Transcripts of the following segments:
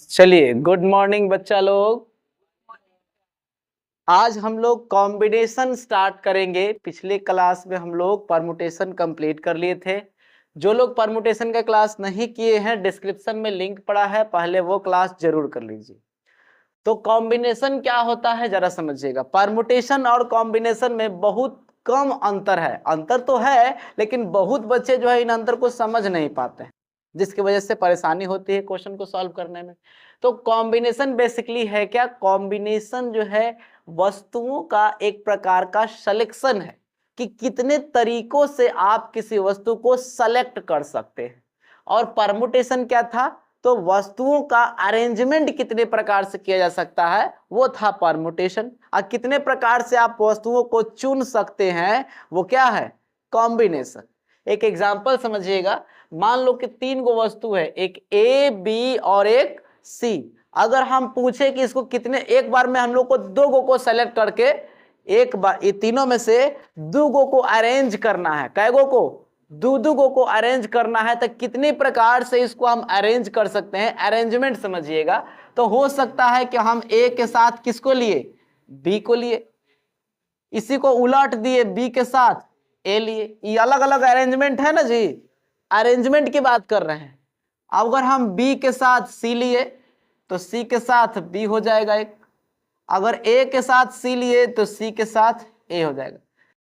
चलिए, good morning बच्चा लोग। आज हम लोग कॉम्बिनेशन स्टार्ट करेंगे। पिछले क्लास में हम लोग परमुटेशन कंप्लीट कर लिए थे। जो लोग परमुटेशन का क्लास नहीं किए हैं, डिस्क्रिप्शन में लिंक पड़ा है, पहले वो क्लास जरूर कर लीजिए। तो कॉम्बिनेशन क्या होता है जरा समझिएगा। परमुटेशन और कॉम्बिनेशन में बहुत कम अंतर है। अंतर तो है, लेकिन बहुत बच्चे जो है इन अंतर को समझ नहीं पाते हैं, जिसकी वजह से परेशानी होती है क्वेश्चन को सॉल्व करने में। तो कॉम्बिनेशन बेसिकली है क्या? कॉम्बिनेशन जो है वस्तुओं का एक प्रकार का सिलेक्शन है कि कितने तरीकों से आप किसी वस्तु को सेलेक्ट कर सकते हैं। और परमुटेशन क्या था? तो वस्तुओं का अरेंजमेंट कितने प्रकार से किया जा सकता है, वो था परमुटेशन। और कितने प्रकार से आप वस्तुओं को चुन सकते हैं, वो क्या है? कॉम्बिनेशन। एक एग्जांपल समझिएगा। मान लो कि 3 गो वस्तु है, एक ए, बी और एक सी। अगर हम पूछे कि इसको कितने, एक बार में हम लोग को 2 गो को सेलेक्ट करके एक बार ये तीनों में से 2 गो को अरेंज करना है। कै गो को? 2 गो को अरेंज करना है। तो कितने प्रकार से इसको हम अरेंज कर सकते हैं, अरेंजमेंट समझिएगा। तो हो सकता है कि हम ए के साथ किसको लिए? बी को लिए। इसी को उलट दिए, बी के साथ ए लिए। ये अलग अलग अरेंजमेंट है ना जी, अरेंजमेंट की बात कर रहे हैं। अगर हम बी के साथ सी लिए तो सी के साथ बी हो जाएगा एक। अगर ए के साथ सी लिए तो सी के साथ ए हो जाएगा।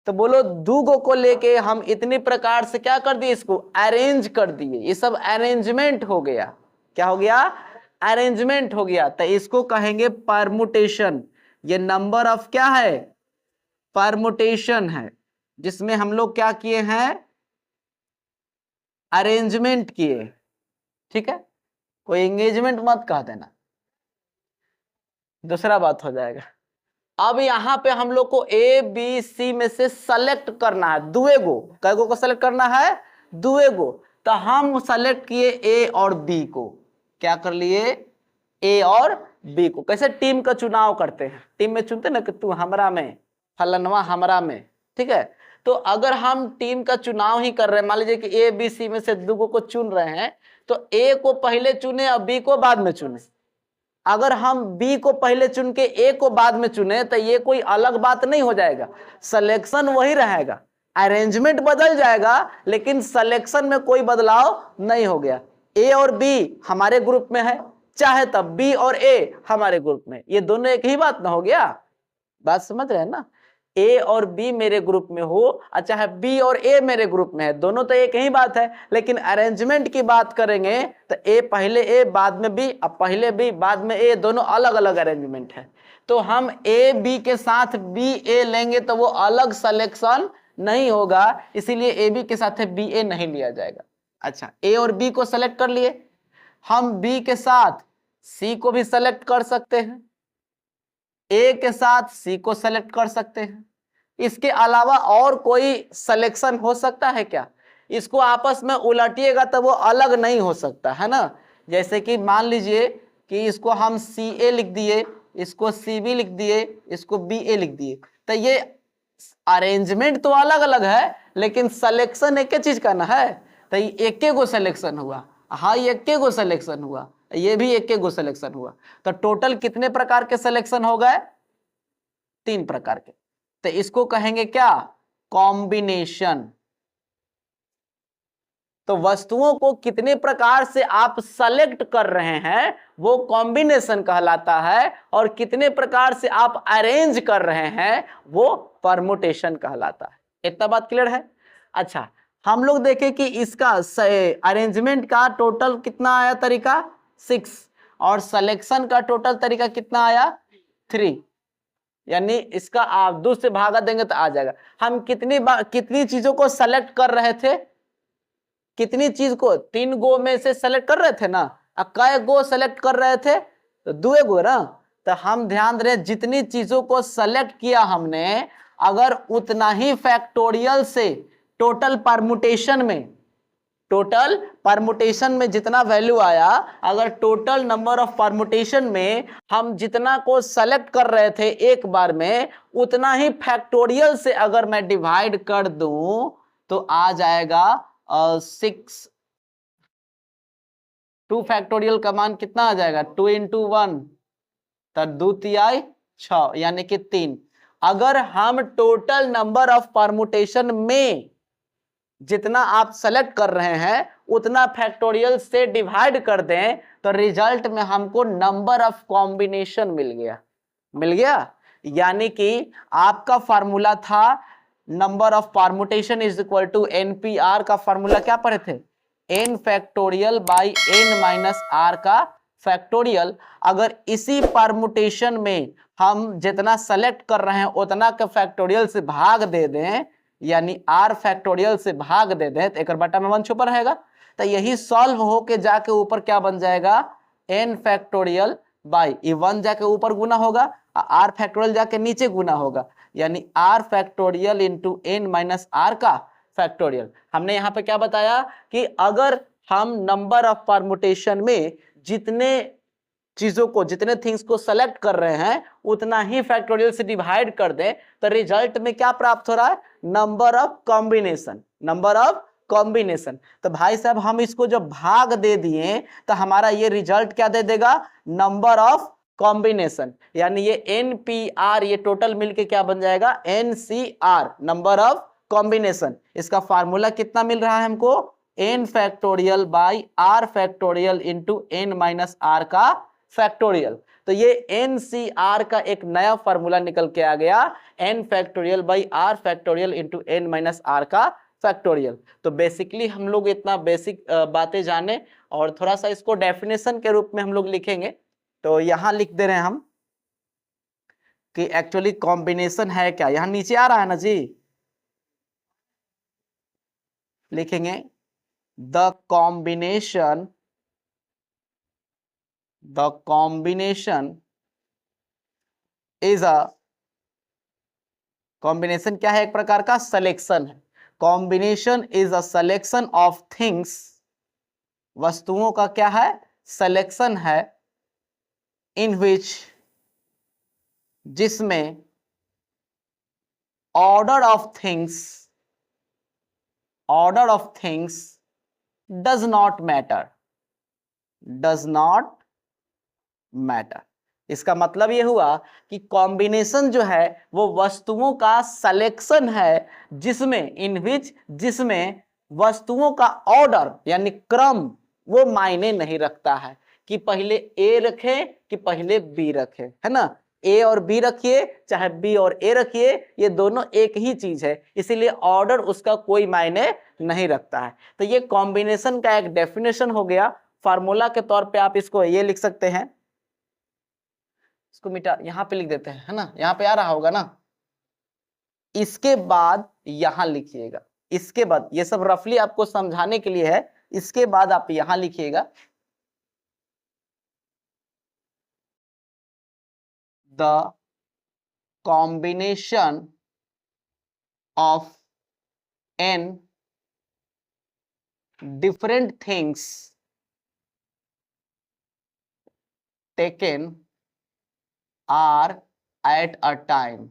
तो बोलो 2 गो को लेके हम इतनी प्रकार से क्या कर दिए, इसको अरेंज कर दिए। ये सब अरेंजमेंट हो गया। क्या हो गया? अरेंजमेंट हो गया। तो इसको कहेंगे परमुटेशन। ये नंबर ऑफ क्या है? परमुटेशन है, जिसमें हम लोग क्या किए हैं? अरेंजमेंट किए। ठीक है, कोई एंगेजमेंट मत कह देना, दूसरा बात हो जाएगा। अब यहां पे हम लोग को ए बी सी में से सेलेक्ट करना है दुए गो। कै गो को सेलेक्ट करना है? दुए गो। तो हम सेलेक्ट किए ए और बी को। क्या कर लिए? ए और बी को। कैसे टीम का चुनाव करते हैं, टीम में चुनते ना कि तू हमरा में, फलनवा हमरा में। ठीक है, तो अगर हम टीम का चुनाव ही कर रहे हैं, मान लीजिए कि ए बी सी में से 2 गो को चुन रहे हैं, तो ए को पहले चुने और बी को बाद में चुने। अगर हम बी को पहले चुन के ए को बाद में चुने तो ये कोई अलग बात नहीं हो जाएगा, सिलेक्शन वही रहेगा। अरेंजमेंट बदल जाएगा लेकिन सिलेक्शन में कोई बदलाव नहीं हो गया। ए और बी हमारे ग्रुप में है, चाहे तब बी और ए हमारे ग्रुप में, ये दोनों एक ही बात ना हो गया। बात समझ रहे हैं ना? ए और बी मेरे ग्रुप में हो, अच्छा है बी और ए मेरे ग्रुप में है, दोनों तो एक ही बात है। लेकिन अरेंजमेंट की बात करेंगे तो ए पहले ए बाद में बी, अब पहले बी बाद में ए, दोनों अलग अलग अरेंजमेंट है। तो हम ए बी के साथ बी ए लेंगे तो वो अलग सिलेक्शन नहीं होगा, इसीलिए ए बी के साथ बी ए नहीं लिया जाएगा। अच्छा, ए और बी को सेलेक्ट कर लिए, हम बी के साथ सी को भी सेलेक्ट कर सकते हैं, ए के साथ सी को सेलेक्ट कर सकते हैं। इसके अलावा और कोई सिलेक्शन हो सकता है क्या? इसको आपस में उलटिएगा तो वो अलग नहीं हो सकता है ना। जैसे कि मान लीजिए कि इसको हम सी ए लिख दिए, इसको सी बी लिख दिए, इसको बी ए लिख दिए, तो ये अरेंजमेंट तो अलग अलग है लेकिन सिलेक्शन एक चीज का ना है। तो ये एक गो सिलेक्शन हुआ, हाँ ये एक गो सिलेक्शन हुआ, ये भी एक गो सिलेक्शन हुआ। तो टोटल कितने प्रकार के सिलेक्शन हो गए? 3 प्रकार के। तो इसको कहेंगे क्या? कॉम्बिनेशन। तो वस्तुओं को कितने प्रकार से आप सेलेक्ट कर रहे हैं वो कॉम्बिनेशन कहलाता है, और कितने प्रकार से आप अरेंज कर रहे हैं वो परमुटेशन कहलाता है। इतना बात क्लियर है? अच्छा, हम लोग देखें कि इसका अरेंजमेंट का टोटल कितना आया तरीका? 6, और सिलेक्शन का टोटल तरीका कितना आया? 3। यानी इसका आप 2 से भागा देंगे तो आ जाएगा। हम कितनी चीजों को सेलेक्ट कर रहे थे? कितनी चीज को? 3 गो में से सेलेक्ट कर रहे थे ना। अब कै गो सेलेक्ट कर रहे थे? तो 2 गो ना। तो हम ध्यान दें, जितनी चीजों को सेलेक्ट किया हमने, अगर उतना ही फैक्टोरियल से टोटल परमुटेशन में जितना वैल्यू आया, अगर टोटल नंबर ऑफ परमुटेशन में हम जितना को सेलेक्ट कर रहे थे एक बार में, उतना ही फैक्टोरियल से अगर मैं डिवाइड कर दूं तो आ जाएगा 6 2 फैक्टोरियल का मान कितना आ जाएगा 2 इंटू 1 तो 2 तिहाई 6 यानी कि 3। अगर हम टोटल नंबर ऑफ परमुटेशन में जितना आप सेलेक्ट कर रहे हैं उतना फैक्टोरियल से डिवाइड कर दें तो रिजल्ट में हमको नंबर ऑफ कॉम्बिनेशन मिल गया। यानी कि आपका फार्मूला था number of permutation is equal to NPR का फार्मूला क्या पढ़े थे N factorial by N minus R का फैक्टोरियल। अगर इसी परमुटेशन में हम जितना सेलेक्ट कर रहे हैं उतना का फैक्टोरियल से भाग दे दें यानी आर फैक्टोरियल से भाग दे दें तो एक बटा में 1 छुपा रहेगा। तो यही सॉल्व होके जाके ऊपर क्या बन जाएगा एन फैक्टोरियल बाई ये 1 जाके ऊपर गुना होगा आर फैक्टोरियल जाके नीचे गुना होगा यानी R factorial into N minus R का फैक्टोरियल। हमने यहाँ पे क्या बताया कि अगर हम नंबर ऑफ परमुटेशन में जितने चीजों को जितने थिंग्स को सेलेक्ट कर रहे हैं उतना ही फैक्टोरियल से डिवाइड कर दें तो रिजल्ट में क्या प्राप्त हो रहा है नंबर ऑफ कॉम्बिनेशन। तो भाई साहब हम इसको जब भाग दे दिए तो हमारा ये रिजल्ट क्या दे देगा नंबर ऑफ कॉम्बिनेशन यानी ये एनपीआर ये टोटल मिलके क्या बन जाएगा एनसीआर नंबर ऑफ कॉम्बिनेशन। इसका फार्मूला कितना मिल रहा है हमको N factorial by R factorial into N minus R का फैक्टोरियल। तो ये एनसीआर का एक नया फार्मूला निकल के आ गया N factorial by R factorial into N minus R का फैक्टोरियल। तो बेसिकली हम लोग इतना बेसिक बातें जाने और थोड़ा सा इसको डेफिनेशन के रूप में हम लोग लिखेंगे। तो यहां लिख दे रहे हैं हम कि एक्चुअली कॉम्बिनेशन है क्या यहां नीचे आ रहा है ना जी लिखेंगे the combination is a combination क्या है एक प्रकार का सिलेक्शन है। Combination is a selection of things वस्तुओं का क्या है सिलेक्शन है इन विच जिसमें order of things does not matter. इसका मतलब ये हुआ कि कॉम्बिनेशन जो है वो वस्तुओं का सिलेक्शन है जिसमें वस्तुओं का ऑर्डर यानी क्रम वो मायने नहीं रखता है कि पहले ए रखे कि पहले बी रखे है ना ए और बी रखिए चाहे बी और ए रखिए ये दोनों एक ही चीज है इसीलिए ऑर्डर उसका कोई मायने नहीं रखता है। तो ये कॉम्बिनेशन का एक डेफिनेशन हो गया। फार्मूला के तौर पे आप इसको ये लिख सकते हैं इसको मिटा यहां पे लिख देते हैं है ना यहां पे आ रहा होगा ना। इसके बाद यहां लिखिएगा इसके बाद ये सब रफली आपको समझाने के लिए है इसके बाद आप यहां लिखिएगा the combination of N different things taken R at a time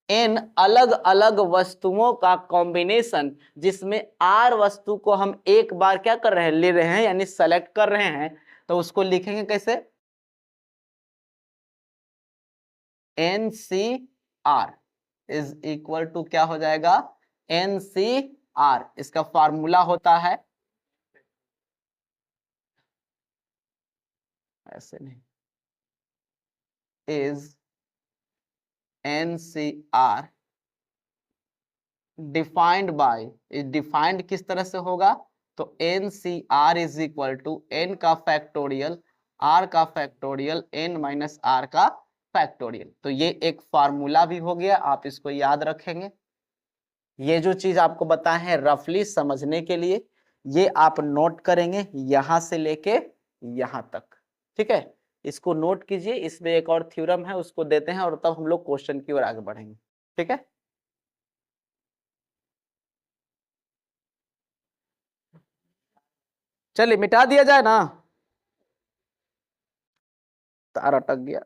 इन अलग अलग वस्तुओं का कॉम्बिनेशन जिसमें आर वस्तु को हम एक बार क्या कर रहे हैं ले रहे हैं यानी सेलेक्ट कर रहे हैं तो उसको लिखेंगे कैसे N C R is equal to क्या हो जाएगा एन सी आर इसका फार्मूला होता है ऐसे नहीं is N C R defined by defined किस तरह से होगा तो N C R is equal to N का फैक्टोरियल आर का फैक्टोरियल एन माइनस आर का फैक्टोरियल। तो ये एक फार्मूला भी हो गया आप इसको याद रखेंगे। ये जो चीज आपको बताए हैं रफली समझने के लिए ये आप नोट करेंगे यहां से लेके यहां तक ठीक है। इसको नोट कीजिए इसमें एक और थ्योरम है उसको देते हैं और तब हम लोग क्वेश्चन की ओर आगे बढ़ेंगे ठीक है। चलिए मिटा दिया जाए ना तार अटक गया।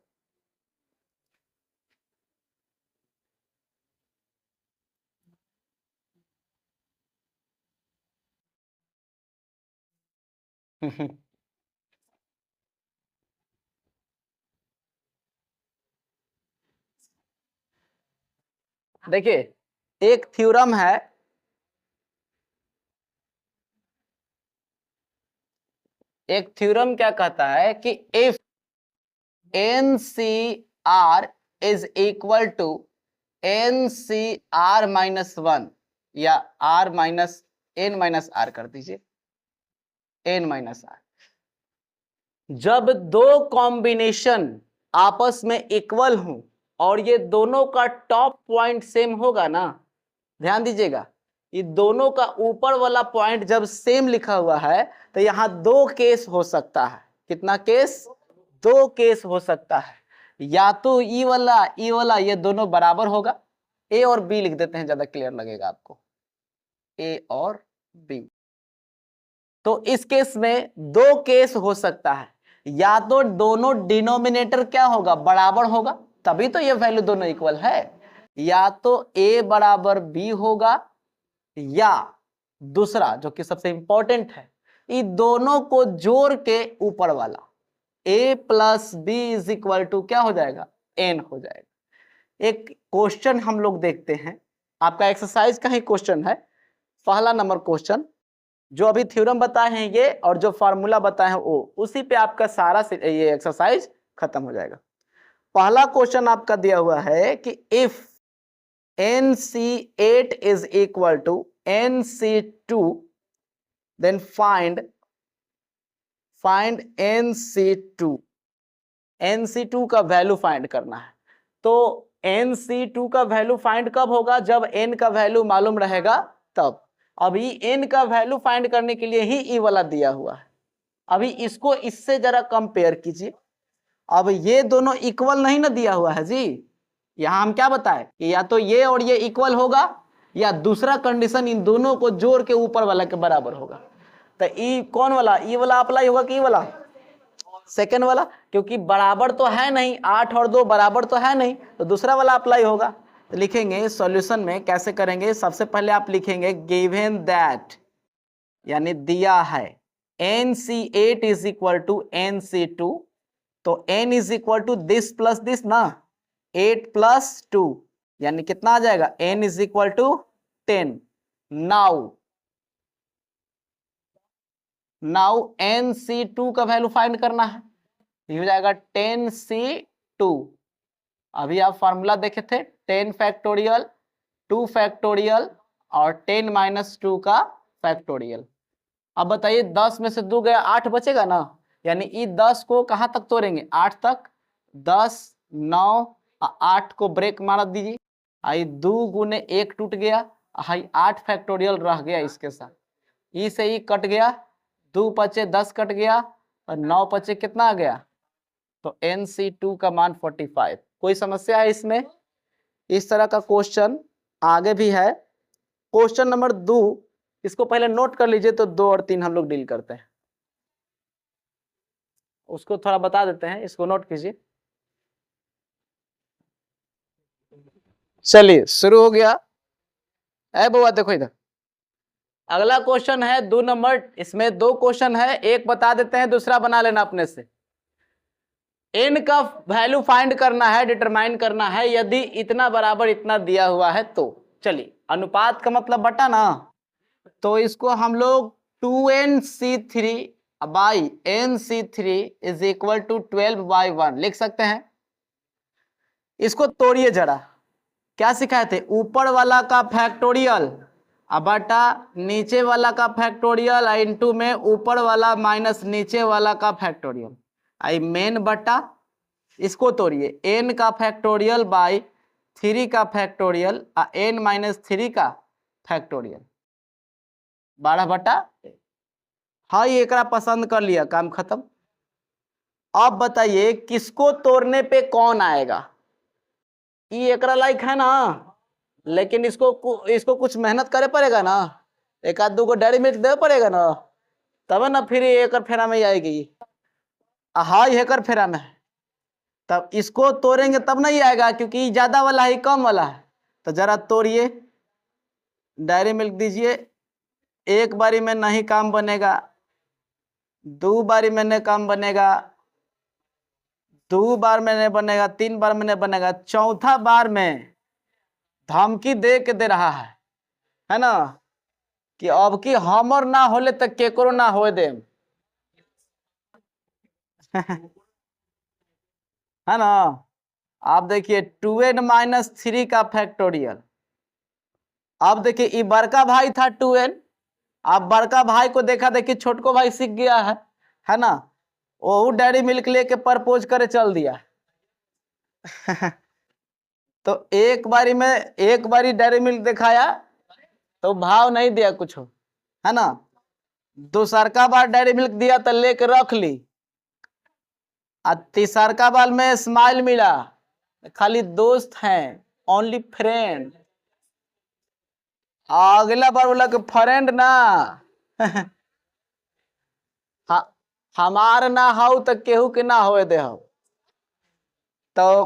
देखिए एक थ्योरम है, एक थ्योरम क्या कहता है कि if NCR is equal to NCR -1 या R minus N minus R कर दीजिए, N माइनस R, जब दो कॉम्बिनेशन आपस में इक्वल हो और ये दोनों का टॉप पॉइंट सेम होगा ना, ध्यान दीजिएगा, ये दोनों का ऊपर वाला पॉइंट जब सेम लिखा हुआ है तो यहां दो केस हो सकता है। कितना केस? दो केस हो सकता है। या तो ई वाला ये दोनों बराबर होगा, ए और बी लिख देते हैं, ज्यादा क्लियर लगेगा आपको, ए और बी। तो इस केस में दो केस हो सकता है, या तो दोनों डिनोमिनेटर क्या होगा? बराबर होगा, तभी तो ये वैल्यू दोनों इक्वल है। या तो ए बराबर बी होगा, या दूसरा जो कि सबसे इंपॉर्टेंट है, इन दोनों को जोड़ के ऊपर वाला a plus B is equal to क्या हो जाएगा? n हो जाएगा। एक क्वेश्चन हम लोग देखते हैं, आपका एक्सरसाइज का ही क्वेश्चन है, पहला नंबर क्वेश्चन, जो अभी थ्योरम बताए हैं ये और जो फार्मूला बताए हैं वो, उसी पे आपका सारा ये एक्सरसाइज खत्म हो जाएगा। पहला क्वेश्चन आपका दिया हुआ है कि if NC8 is equal to NC2, then find NC2। NC2 का वैल्यू फाइंड करना है। तो NC2 का वैल्यू फाइंड कब होगा? जब n का वैल्यू मालूम रहेगा तब। अभी n का वैल्यू फाइंड करने के लिए ही e वाला दिया हुआ है। अभी इसको इससे जरा कंपेयर कीजिए। अब ये दोनों इक्वल नहीं ना दिया हुआ है जी, यहां हम क्या बताएं कि या तो ये और ये इक्वल होगा, या दूसरा कंडीशन इन दोनों को जोड़ के ऊपर वाला के बराबर होगा। तो ई कौन वाला? ई वाला अप्लाई होगा कि ई वाला? सेकेंड वाला, क्योंकि बराबर तो है नहीं, 8 और 2 बराबर तो है नहीं, तो दूसरा वाला अप्लाई होगा। तो लिखेंगे सॉल्यूशन में, कैसे करेंगे? सबसे पहले आप लिखेंगे गिवन दैट, यानी दिया है NC8 is equal to NC2, तो n is equal to this plus this ना, 8 प्लस 2, यानी कितना आ जाएगा? n is equal to 10। Now NC2 का वैल्यू फाइंड करना है, ये हो जाएगा 10C2। अभी आप फॉर्मूला देखे थे, 10 फैक्टोरियल, 2 फैक्टोरियल और 10 माइनस 2 का फैक्टोरियल। अब बताइए 10 में से 2 गया, 8 बचेगा ना, यानी ये 10 को कहां तक तोड़ेंगे? 8 तक। 10 9 8 को ब्रेक मार दीजिए, आई 2 गुने 1 टूट गया, हाई 8 फैक्टोरियल रह गया इसके साथ, ई से ई कट गया, 2 बचे 10 कट गया और 9 बचे कितना आ गया? तो NC2 का मान 45। कोई समस्या है इसमें? इस तरह का क्वेश्चन आगे भी है। क्वेश्चन नंबर 2, इसको पहले नोट कर लीजिए, तो 2 और 3 हम लोग डील करते हैं, उसको थोड़ा बता देते हैं, इसको नोट कीजिए। चलिए शुरू हो गया। ऐ बुआ देखो इधर, अगला क्वेश्चन है 2 नंबर, इसमें 2 क्वेश्चन है, एक बता देते हैं, दूसरा बना लेना अपने से। n का वैल्यू फाइंड करना है, डिटरमाइन करना है, यदि इतना बराबर इतना दिया हुआ है तो। चलिए, अनुपात का मतलब बटा ना, तो इसको हम लोग 2NC3 by NC3 is equal to 12/1 लिख सकते हैं। इसको तोड़िए जरा, क्या सिखाए थे? ऊपर वाला का फैक्टोरियल बटा नीचे वाला का फैक्टोरियल, इनटू में ऊपर वाला माइनस नीचे वाला का फैक्टोरियल, आई मेन बटा, इसको तोड़िए, n का फैक्टोरियल बाई 3 का फैक्टोरियल n माइनस 3 का फैक्टोरियल, 12 बटा। हाँ, ये एकरा पसंद कर लिया, काम खत्म। अब बताइए किसको तोड़ने पे कौन आएगा? ये एकरा लाइक है ना, लेकिन इसको कुछ मेहनत करे पड़ेगा ना, एक आध 2 को डेयरी मिल्क दे पड़ेगा ना, तब ना फिर एकर फेरा में आएगी। हाँ, एकर फेरा में, तब इसको तोड़ेंगे तब नहीं आएगा, क्योंकि ज्यादा वाला है कम वाला है। तो जरा तोड़िए, डेयरी मिल्क दीजिए, एक बारी में नहीं काम बनेगा, दो बारी मैंने काम बनेगा, 2 बार मैंने बनेगा, 3 बार मैंने बनेगा, चौथा बार में धमकी दे के दे रहा है ना, कि अब की हमर ना होले तो केकरो ना हो दे है ना। आप देखिए 2n-3 का फैक्टोरियल। अब देखिए ये बड़का भाई था 2n, अब बड़का भाई को देखा देखी छोटको भाई सीख गया है ना, वो डेयरी मिल्क लेके प्रपोज करे चल दिया तो एक बारी डेयरी मिल्क दिखाया तो भाव नहीं दिया कुछ, है ना। दूसरका बार डेयरी मिल्क दिया तो लेके रख ली, और तीसरका बार में स्माइल मिला, खाली दोस्त हैं, ओनली फ्रेंड। अगला बार बोला कि फ्रेंड ना हमार ना हो तो केहू के ना होए दे हो। तो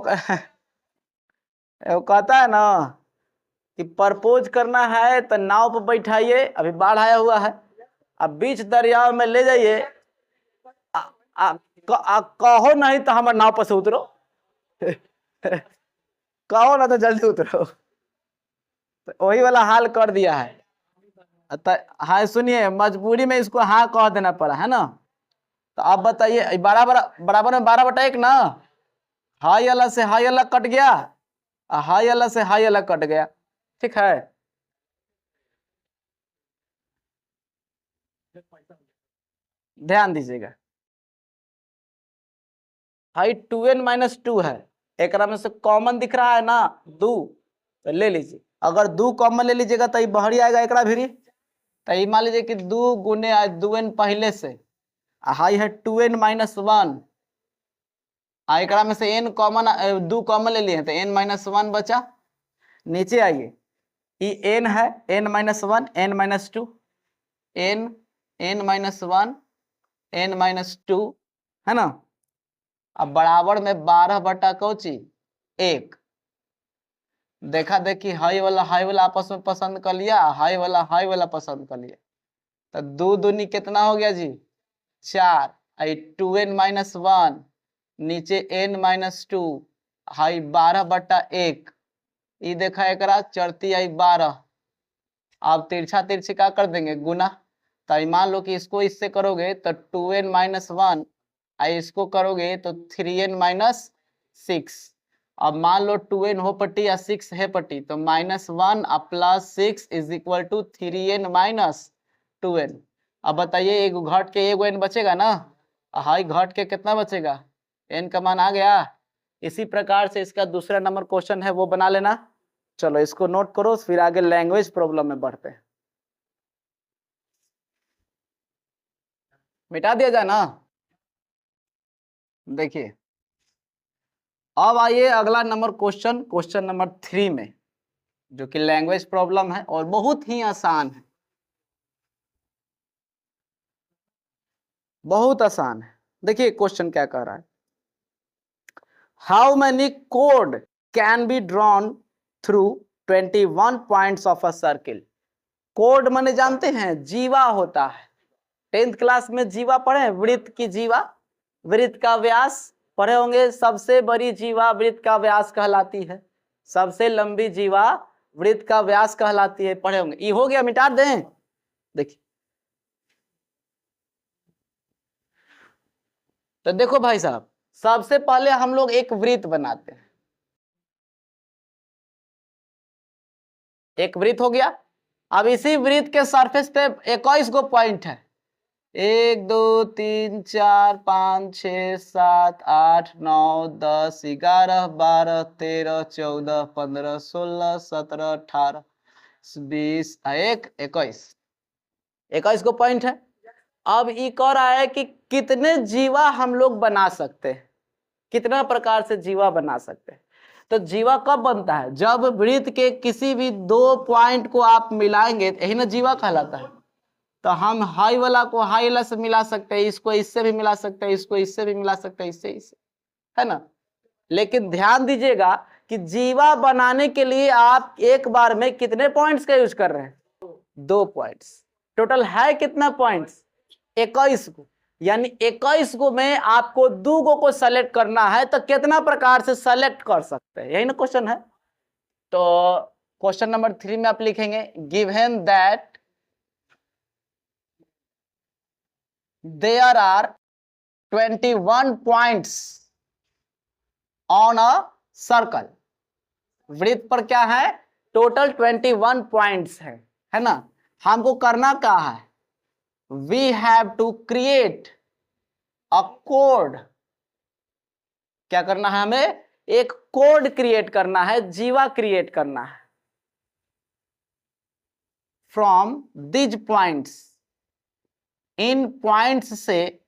वो कहता है ना कि प्रपोज करना है तो नाव पर बैठाइए, अभी बाढ़ आया हुआ है, अब बीच दरिया में ले जाइए, कहो नहीं तो हमारे नाव पर से उतरो कहो ना तो जल्दी उतरो, तो वही वाला हाल कर दिया है। हाँ सुनिए, मजबूरी में इसको हाँ कह देना पड़ा है ना। तो आप बताइए, बराबर में 12/1 ना, हाई अल्लाह से हाई अल्लाह कट गया, हाई अल्लाह से हाई अल्लाह कट गया, ठीक है। ध्यान दीजिएगा, हाई 2n-2 है, एक में से कॉमन दिख रहा है ना 2, तो ले लीजिए। अगर 2 कॉमन ले लीजिएगा तो ये बहरी आएगा एक भी, तो ये मान लीजिए कि 2 गुने 2n पहले से, हाई है 2n-1, एक में से n कॉमन, 2 कॉमन ले लिए तो n-1 बचा। नीचे आइए, ये n है, n-1, n-2, n-1, n-2, है ना। अब बराबर में 12/1 देखा देखी हाई वाला आपस में पसंद कर लिया, हाई वाला पसंद कर लिया, तो 2 दूनी कितना हो गया जी 4, 2n-1 नीचे n-2, हाई 12/1, ये देखा एक चरती आई 12। आप तिरछा तिरछी क्या कर देंगे गुना, तो मान लो कि इसको इससे करोगे तो 2n-1, इसको करोगे तो 3n-6। अब मान लो 2n हो पट्टी या 6 है पट्टी, तो -1 +6 = 3n-2n। अब बताइए एक घट के एक n बचेगा ना, हाई घट के कितना बचेगा, n का मान आ गया। इसी प्रकार से इसका दूसरा नंबर क्वेश्चन है वो बना लेना। चलो इसको नोट करो, फिर आगे लैंग्वेज प्रॉब्लम में बढ़ते हैं। मिटा दिया जाए ना। देखिए अब आइए अगला नंबर क्वेश्चन नंबर 3 में, जो कि लैंग्वेज प्रॉब्लम है और बहुत ही आसान है, बहुत आसान है। देखिए क्वेश्चन क्या कह रहा है, how many code can be drawn through 21 points of a circle. Code माने जानते हैं, जीवा होता है। 10th क्लास में जीवा पढ़े, वृत्त की जीवा, वृत्त का व्यास पढ़े होंगे। सबसे बड़ी जीवा वृत्त का व्यास कहलाती है, सबसे लंबी जीवा वृत्त का व्यास कहलाती है, पढ़े होंगे। ये हो गया, मिटा दें। देखिए तो देखो भाई साहब, सबसे पहले हम लोग एक वृत्त बनाते हैं, एक वृत्त हो गया। अब इसी वृत्त के सरफेस पे 21 गो पॉइंट है, 1 2 3 4 5 6 7 8 9 10 11 12 13 14 15 16 17 18 20 21 गो पॉइंट है। अब ये कह रहा है कि कितने जीवा हम लोग बना सकते हैं, कितना प्रकार से जीवा बना सकते हैं। तो जीवा कब बनता है, जब वृत्त के किसी भी 2 पॉइंट को आप मिलाएंगे, यही ना जीवा कहलाता है। तो हम हाई वाला को हाई वाला से मिला सकते हैं, इसको इससे भी मिला सकते हैं, इसको इससे भी मिला सकते हैं, इससे, है ना। लेकिन ध्यान दीजिएगा कि जीवा बनाने के लिए आप एक बार में कितने पॉइंट्स का यूज कर रहे हैं, 2 पॉइंट्स। टोटल है कितना पॉइंट्स, 21 को। यानी 21 गो में आपको 2 गो को सेलेक्ट करना है, तो कितना प्रकार से सेलेक्ट कर सकते हैं, यही ना क्वेश्चन है। तो क्वेश्चन नंबर 3 में आप लिखेंगे given that there are 21 points on a circle. वृत्त पर क्या है, टोटल 21 पॉइंट्स है ना। हमको करना क्या है, we have to create a code. क्या करना है, हमें एक कोड क्रिएट करना है, जीवा क्रिएट करना है from these points. In points से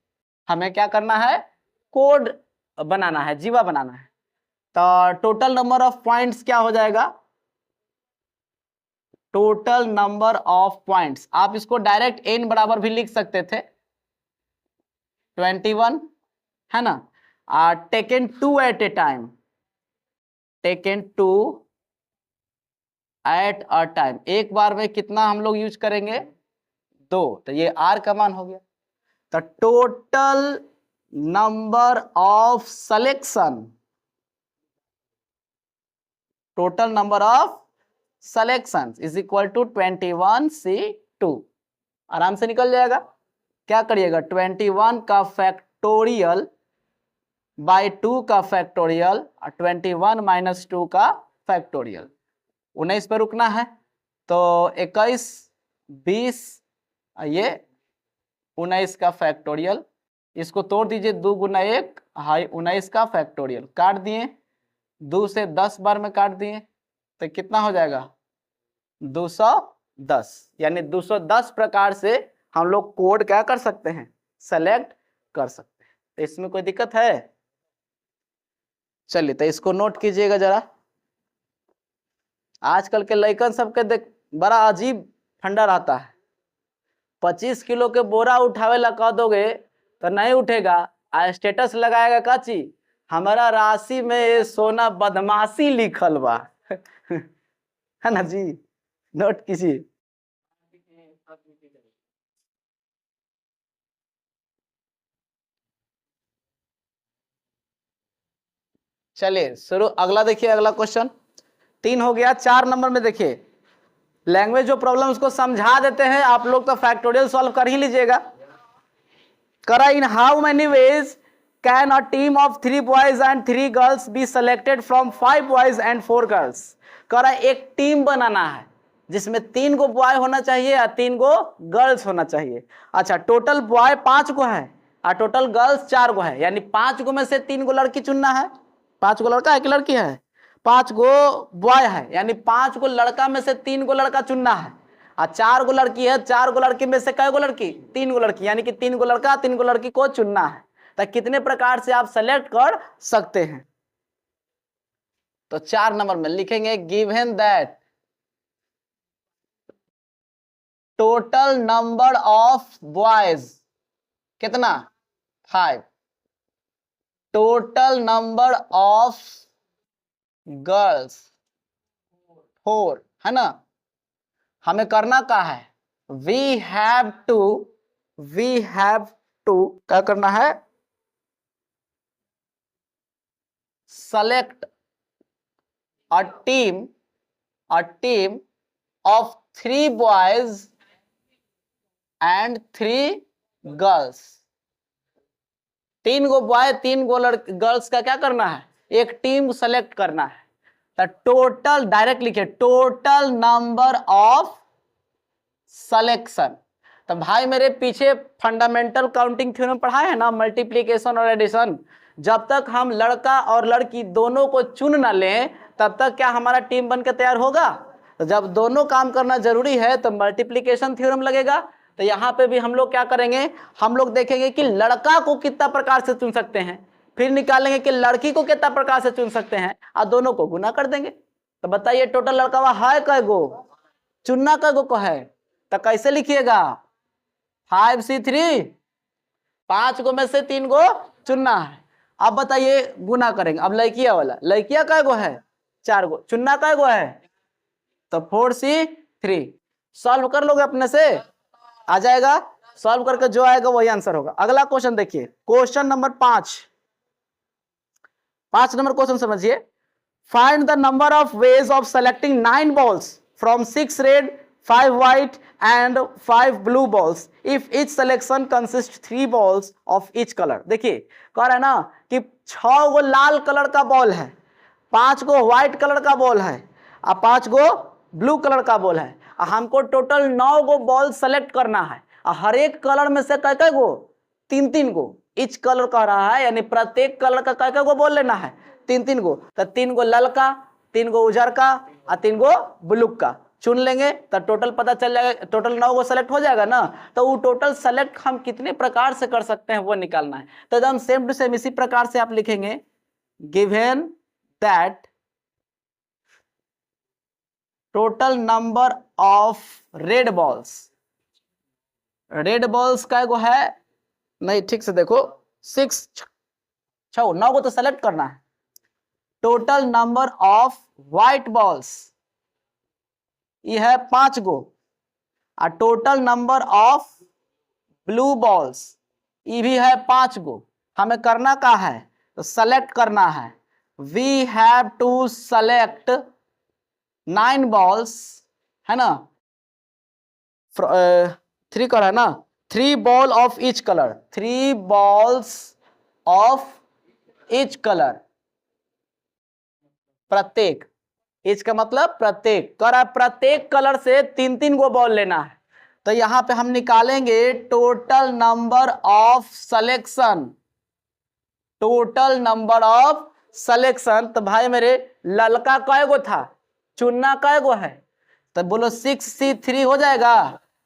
हमें क्या करना है, कोड बनाना है, जीवा बनाना है। तो टोटल नंबर ऑफ पॉइंट्स क्या हो जाएगा, टोटल नंबर ऑफ पॉइंट्स, आप इसको डायरेक्ट n बराबर भी लिख सकते थे, 21 है ना। Taken 2 at a time, taken 2 at a time, एक बार में कितना हम लोग यूज करेंगे, 2, तो ये r का मान हो गया। तो total number of selection, total number of selection is equal to 21C2। आराम से निकल जाएगा। क्या करिएगा, 21 का फैक्टोरियल बाय 2 का फैक्टोरियल और 21 माइनस 2 का फैक्टोरियल, 19 पे रुकना है। तो 21, 20, ये 19 का फैक्टोरियल, इसको तोड़ दीजिए, 2 गुना 1 हाई 19 का फैक्टोरियल, काट दिए, 2 से 10 बार में काट दिए, तो कितना हो जाएगा 210। यानी 210 प्रकार से हम लोग कोड क्या कर सकते हैं, सेलेक्ट कर सकते हैं। तो इसमें कोई दिक्कत है, चलिए तो इसको नोट कीजिएगा जरा। आजकल के लइकन सबके देख बड़ा अजीब फंडा रहता है, 25 किलो के बोरा उठावे ला कह दोगे तो नहीं उठेगा, स्टेटस लगाएगा काची, हमारा राशि में सोना बदमाशी लिखल बा है ना जी, नोट कीजिए। चलिए शुरू, अगला देखिए, अगला क्वेश्चन 3 हो गया। 4 नंबर में देखिए, लैंग्वेज जो प्रॉब्लम उसको समझा देते हैं, आप लोग तो फैक्टोरियल सॉल्व कर ही लीजिएगा। करा इन how many ways can a team of 3 boys and 3 girls be selected from 5 boys and 4 girls. करा एक टीम बनाना है जिसमें 3 गो बॉय होना चाहिए और 3 गो गर्ल्स होना चाहिए। अच्छा, टोटल बॉय 5 गो है और टोटल गर्ल्स 4 गो है, यानी 5 गो में से 3 गो लड़की चुनना है, 5 गो लड़का 1 लड़की है, 5 गो बॉय है, यानी 5 गो लड़का में से 3 गो लड़का चुनना है, और 4 गो लड़की है, 4 गो लड़की में से कै गो लड़की, 3 गो लड़की, यानी कि 3 गो लड़का 3 गो लड़की को चुनना है। तो कितने प्रकार से आप सेलेक्ट कर सकते हैं, तो 4 नंबर में लिखेंगे given that total number of boys कितना, 5, टोटल नंबर ऑफ गर्ल्स 4, है ना। हमें करना क्या है, वी हैव टू क्या करना है, select a team of 3 boys and 3 girls. 3 go boy 3 go girls का क्या करना है, एक टीम सेलेक्ट करना है। तो टोटल डायरेक्ट लिखे, टोटल नंबर ऑफ सिलेक्शन। तो भाई मेरे पीछे फंडामेंटल काउंटिंग थ्योरम पढ़ाए हैं ना, मल्टीप्लिकेशन और एडिशन, जब तक हम लड़का और लड़की दोनों को चुन ना लें तब तक क्या हमारा टीम बनकर तैयार होगा। तो जब दोनों काम करना जरूरी है तो मल्टीप्लिकेशन थ्योरम लगेगा। तो यहाँ पे भी हम लोग क्या करेंगे, हम लोग देखेंगे कि लड़का को कितना प्रकार से चुन सकते हैं, फिर निकालेंगे कि लड़की को कितना प्रकार से चुन सकते हैं, और दोनों को गुना कर देंगे। तो बताइए टोटल लड़का है कै गो, चुनना कै गो को है, तो कैसे लिखिएगा 5C3, 5 गो में से 3 गो चुनना है। अब बताइए गुना करेंगे, अब लड़किया वाला, लड़किया कै गो है 4 गो, चुनना कै गो है, तो 4C3 सॉल्व कर लोगे अपने से आ जाएगा। सॉल्व करके जो आएगा वही आंसर होगा। अगला क्वेश्चन देखिए, क्वेश्चन नंबर 5 नंबर क्वेश्चन समझिए। Find the number of ways of selecting 9 balls from 6 red, 5 white and 5 blue balls if each selection consists 3 balls of each color। देखिए कह रहा है ना कि 6 गो लाल कलर का बॉल है, 5 गो व्हाइट कलर का बॉल है और 5 गो ब्लू कलर का बॉल है। हमको टोटल 9 गो बॉल सेलेक्ट करना है और हर एक कलर में से कै गो 3 गो इच कलर कह रहा है, यानी प्रत्येक कलर का कै गो बॉल लेना है 3 गो। तो 3 गो ललका, 3 गो उजर का और 3 गो ब्लू का चुन लेंगे तो टोटल पता चल जाएगा, टोटल 9 गो सेलेक्ट हो जाएगा ना। तो वो टोटल सेलेक्ट हम कितने प्रकार से कर सकते हैं वो निकालना है। तो एकदम सेम टू सेम इसी प्रकार से आप लिखेंगे, given that total number of red balls, red balls का गो है नहीं, ठीक से देखो 9 को तो सेलेक्ट करना है। Total number of white balls ये है 5 गो और total number of blue balls ये भी है 5 गो। हमें करना क्या है तो सेलेक्ट करना है। We have to select 9 balls है ना, 3 कलर है ना, 3 ball of each color, 3 balls of each color, प्रत्येक, each का मतलब प्रत्येक, कर प्रत्येक कलर से 3 गो बॉल लेना है। तो यहां पे हम निकालेंगे total number of selection, total number of selection. तो भाई मेरे ललका कै गो था, चुनना कै गो है, तो बोलो 6C3 हो जाएगा।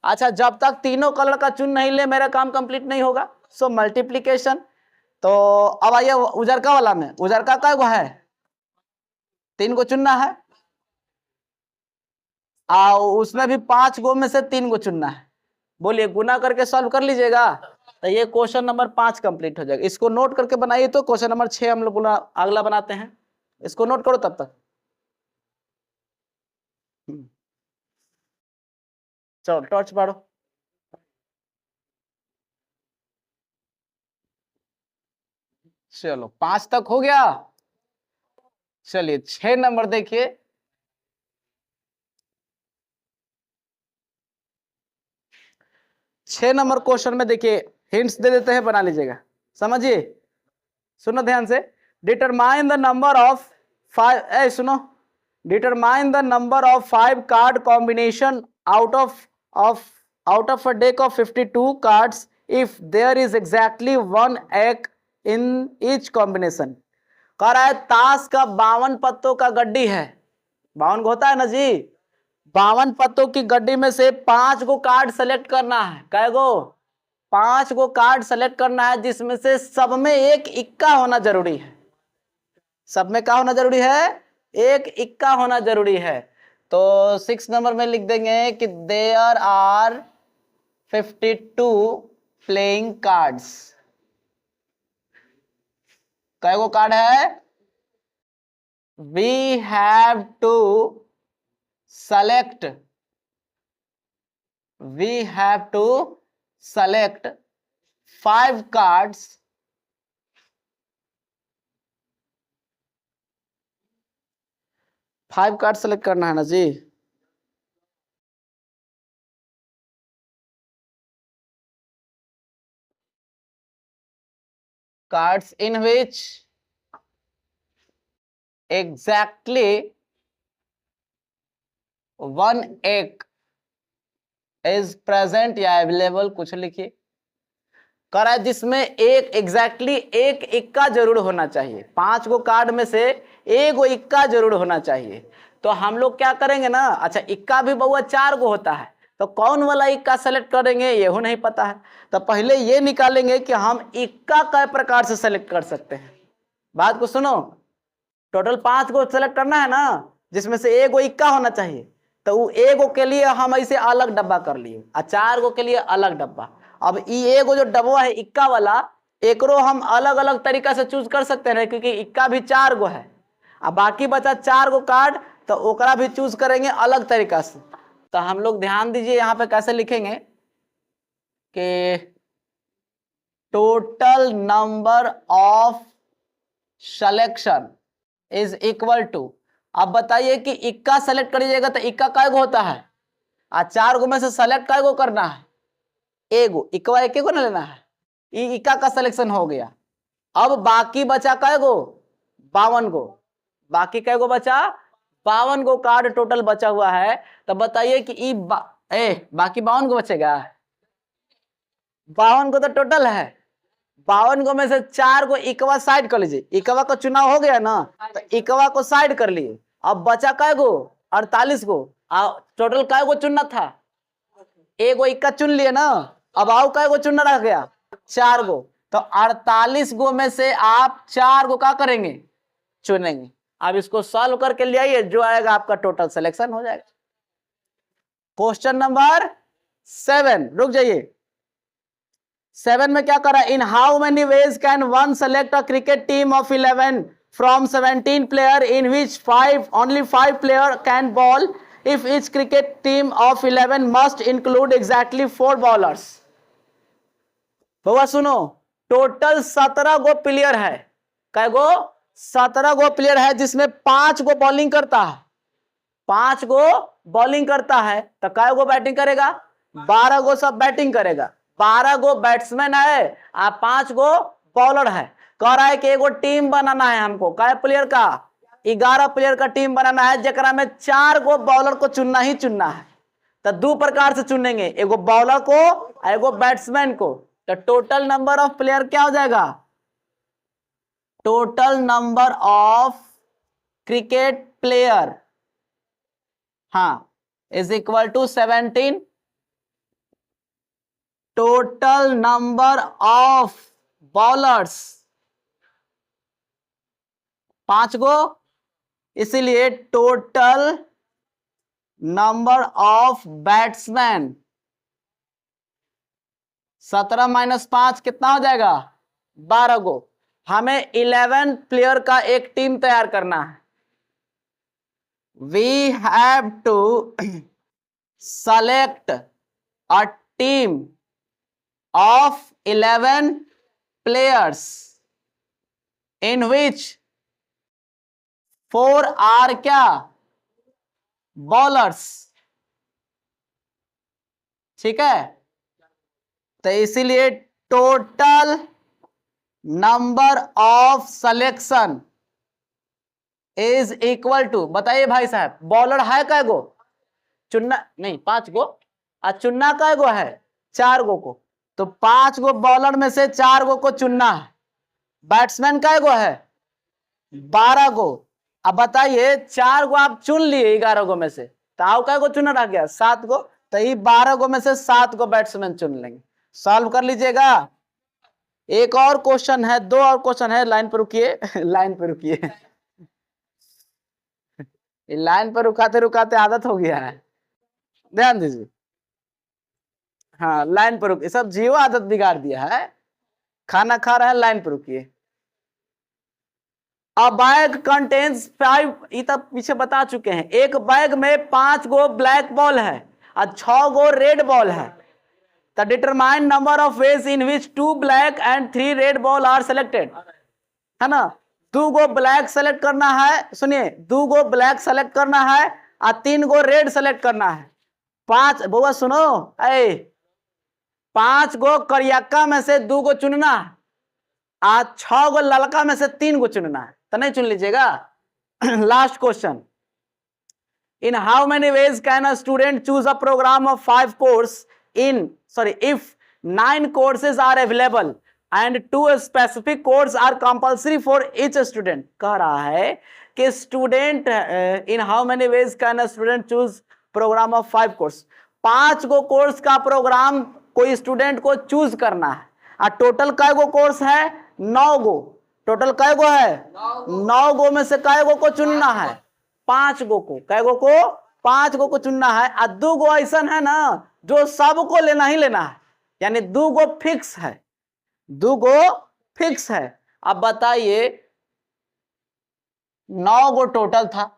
अच्छा जब तक तीनों कलर का चुन नहीं ले मेरा काम कंप्लीट नहीं होगा, सो मल्टीप्लीकेशन। तो अब आइए उजरका वाला में, उजरका कै गो है 3 गो चुनना है और उसमें भी 5 गो में से 3 गो चुनना है। बोलिए गुना करके सॉल्व कर लीजिएगा तो ये क्वेश्चन नंबर 5 कंप्लीट हो जाएगा। इसको नोट करके बनाइए, तो क्वेश्चन नंबर 6 हम लोग अगला बनाते हैं। इसको नोट करो तब तक। चलो टॉर्च बाढ़ो। चलो 5 तक हो गया। चलिए 6 नंबर देखिए, छह नंबर क्वेश्चन में देखिए हिंट्स दे देते हैं, बना लीजिएगा। समझिए, सुनो ध्यान से। डिटरमाइन द नंबर ऑफ 5, सुनो, determine the number of 5 card combination out of a deck of 52 cards if there is exactly 1 egg in each combination. कह रहा है ताश का 52 पत्तों का गड्डी है, 52 होता है ना जी, 52 पत्तों की गड्डी में से 5 गो कार्ड सेलेक्ट करना है। कै गो 5 गो कार्ड सेलेक्ट करना है, जिसमें से सब में एक इक्का होना जरूरी है। सब में क्या होना जरूरी है, एक इक्का होना जरूरी है। तो 6 नंबर में लिख देंगे कि देयर आर 52 प्लेइंग कार्ड्स। कै गो कार्ड है, we have to select, we have to select 5 cards, 5 card select करना है ना जी। Cards in which exactly 1 egg is present या अवेलेबल, कुछ लिखिए। कह रहा है जिसमें एक एग्जैक्टली एक इक्का जरूर होना चाहिए। 5 गो कार्ड में से एक गो इक्का जरूर होना चाहिए। तो हम लोग क्या करेंगे ना, अच्छा इक्का भी बहुआ 4 गो होता है, तो कौन वाला इक्का सेलेक्ट करेंगे ये नहीं पता है। तो पहले ये निकालेंगे कि हम इक्का कै प्रकार से सेलेक्ट कर सकते हैं। बात को सुनो, टोटल 5 गो सेलेक्ट करना है ना, जिसमें से एक गो इक्का होना चाहिए। तो वो एगो के लिए हम ऐसे अलग डब्बा कर लिए और 4 गो के लिए अलग डब्बा। अब ये एगो जो डब्बा है इक्का वाला, एकरो हम अलग अलग तरीका से चूज कर सकते हैं, क्योंकि इक्का भी 4 गो है और बाकी बचा 4 गो कार्ड, तो ओकरा भी चूज करेंगे अलग तरीका से। तो हम लोग ध्यान दीजिए यहाँ पे कैसे लिखेंगे। कि total number of selection is equal to, अब बताइए कि इक्का सेलेक्ट करिएगा तो इक्का काय गो होता है, आ 4 गो में से सेलेक्ट काय गो करना है, एगो, इक्का एक को ना लेना है, इक्का का सिलेक्शन हो गया। अब बाकी बचा काय गो, 52 गो, बाकी काय गो बचा, 52 गो कार्ड टोटल बचा हुआ है। तब बताइए कि बाकी 52 गो बचेगा, 52 गो तो टोटल है, 52 गो में से 4 गो इकवा साइड कर लीजिए, इकवा का चुनाव हो गया ना, तो इकवा को साइड कर लिए। अब बचा काय गो, 48 गो, टोटल काय गो चुनना था, एगो इक्का चुन लिए ना, अब आओ काय गो चुनना रह गया, 4 गो, तो 48 गो में से आप 4 गो क्या करेंगे, चुनेंगे। अब इसको सॉल्व करके ले आइए, जो आएगा आपका टोटल सिलेक्शन हो जाएगा। क्वेश्चन नंबर 7, रुक जाइए, 7 में क्या करा, इन how many ways can one select a cricket team of 11 from 17 player in which only 5 player can ball if each cricket team of 11 must include exactly 4 bowlers। बाबा सुनो, total 17 गो player है, कै गो, 17 गो player है, जिसमें 5 गो बॉलिंग करता है, 5 गो bowling करता है, तो कै गो बैटिंग करेगा, 12 गो सब बैटिंग करेगा, 12 गो बैट्समैन है, 5 गो बॉलर है। कह रहा है कि एगो टीम बनाना है हमको, कै प्लेयर का, 11 प्लेयर का टीम बनाना है, जरा में 4 गो बॉलर को चुनना ही चुनना है। तो 2 प्रकार से चुनेंगे, एगो बॉलर को, एगो बैट्समैन को। तो टोटल नंबर ऑफ प्लेयर क्या हो जाएगा, total number of cricket player, हाँ, is equal to 17, total number of bowlers 5 गो, इसीलिए total number of batsman 17 minus 5 कितना हो जाएगा, 12 गो। हमें 11 प्लेयर का एक टीम तैयार करना है। We have to select a team of 11 players in which 4 are क्या, बॉलर्स, ठीक है। तो इसीलिए total number of selection is equal to, बताइए भाई साहब, बॉलर है कै गो, चुनना नहीं 5 गो, और चुनना कै गो है, 4 गो को, तो 5 गो बॉलर में से 4 गो को चुनना है। बैट्समैन कै गो है, 12 गो। अब बताइए 4 गो आप चुन लिए 11 गो में से, तो आओ कै गो चुना रह गया, 7 गो, तो ये 12 गो में से 7 गो बैट्समैन चुन लेंगे। सॉल्व कर लीजिएगा। एक और क्वेश्चन है, 2 और क्वेश्चन है, लाइन पर रुकिए लाइन पर रुकिए लाइन पर रुकाते रुकाते आदत हो गया है, ध्यान दीजिए। हाँ, लाइन पर रुकिए, सब जियो आदत बिगाड़ दिया है, खाना खा रहे हैं, लाइन पर रुकिए। अ बैग कंटेन्स 5, ये तब पीछे बता चुके हैं। एक बैग में 5 गो ब्लैक बॉल है और 6 गो रेड बॉल है। The determine number of ways in which 2 black and 3 red ball are selected, है ना। 2 गो ब्लैक सेलेक्ट करना है, सुनिए, 2 गो ब्लैक सेलेक्ट करना है और 3 गो रेड सेलेक्ट करना है। 5 बुआ सुनो, 5 गो करियक्का में से 2 गो चुनना है, आज 6 गो ललका में से 3 गो चुनना है, तो नहीं चुन लीजिएगा। Last question, in how many ways can a student choose a program of 5 course if 9 courses are available and 2 specific course are compulsory for each student. कह रहा है कि student, in how many ways can a student choose program of 5 course, 5 गो course का program कोई student को choose करना है। और टोटल कै गो कोर्स है, 9 गो, टोटल कै गो है, 9 गो में से कै गो को चुनना है, 5 गो को, कै गो को, 5 गो को चुनना है। और 2 गो ऐसा है ना जो सबको लेना ही लेना है, यानी 2 गो फिक्स है, 2 गो फिक्स है। अब बताइए 9 गो टोटल था,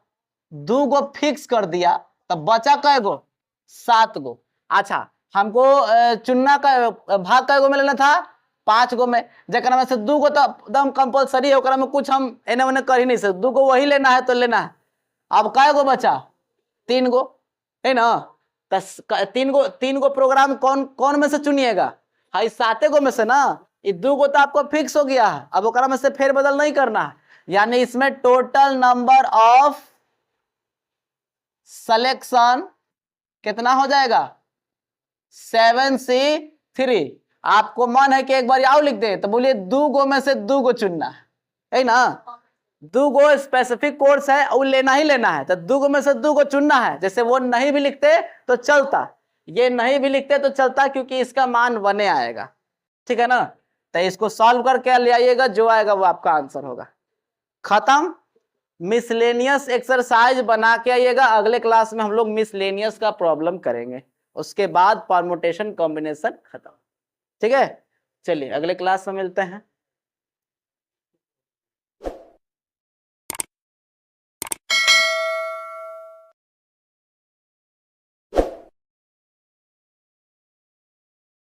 2 गो फिक्स कर दिया, तब बचा कै गो, 7 गो। अच्छा, हमको चुनना का भाग कै गो में लेना था 5 गो में, जरा में से 2 गो तो एकदम कंपलसरी है, ओकरा में कुछ हम एने ओने कर ही नहीं सकते, 2 गो वही लेना है तो लेना है। अब कै गो बचा 3 गो है ना, तो 3 गो प्रोग्राम कौन कौन में से चुनिएगा, हाँ 7 गो में से ना, ये 2 गो तो आपको फिक्स हो गया है, अब ओकरा में से फेरबदल नहीं करना है, यानी इसमें टोटल नंबर ऑफ सिलेक्शन कितना हो जाएगा 7C3। आपको मन है कि एक बार आओ लिख दे, तो बोलिए 2 गो में से 2 गो चुनना है ना, 2 गो स्पेसिफिक कोर्स है वो लेना ही लेना है, तो 2 गो में से 2 गो चुनना है। जैसे वो नहीं भी लिखते तो चलता, ये नहीं भी लिखते तो चलता, क्योंकि इसका मान 1 आएगा, ठीक है ना। तो इसको सॉल्व करके ले आइएगा, जो आएगा वो आपका आंसर होगा। खत्म। मिसलेनियस एक्सरसाइज बना के आइएगा, अगले क्लास में हम लोग मिसलेनियस का प्रॉब्लम करेंगे, उसके बाद परमुटेशन कॉम्बिनेशन खत्म, ठीक है। चलिए अगले क्लास में मिलते हैं।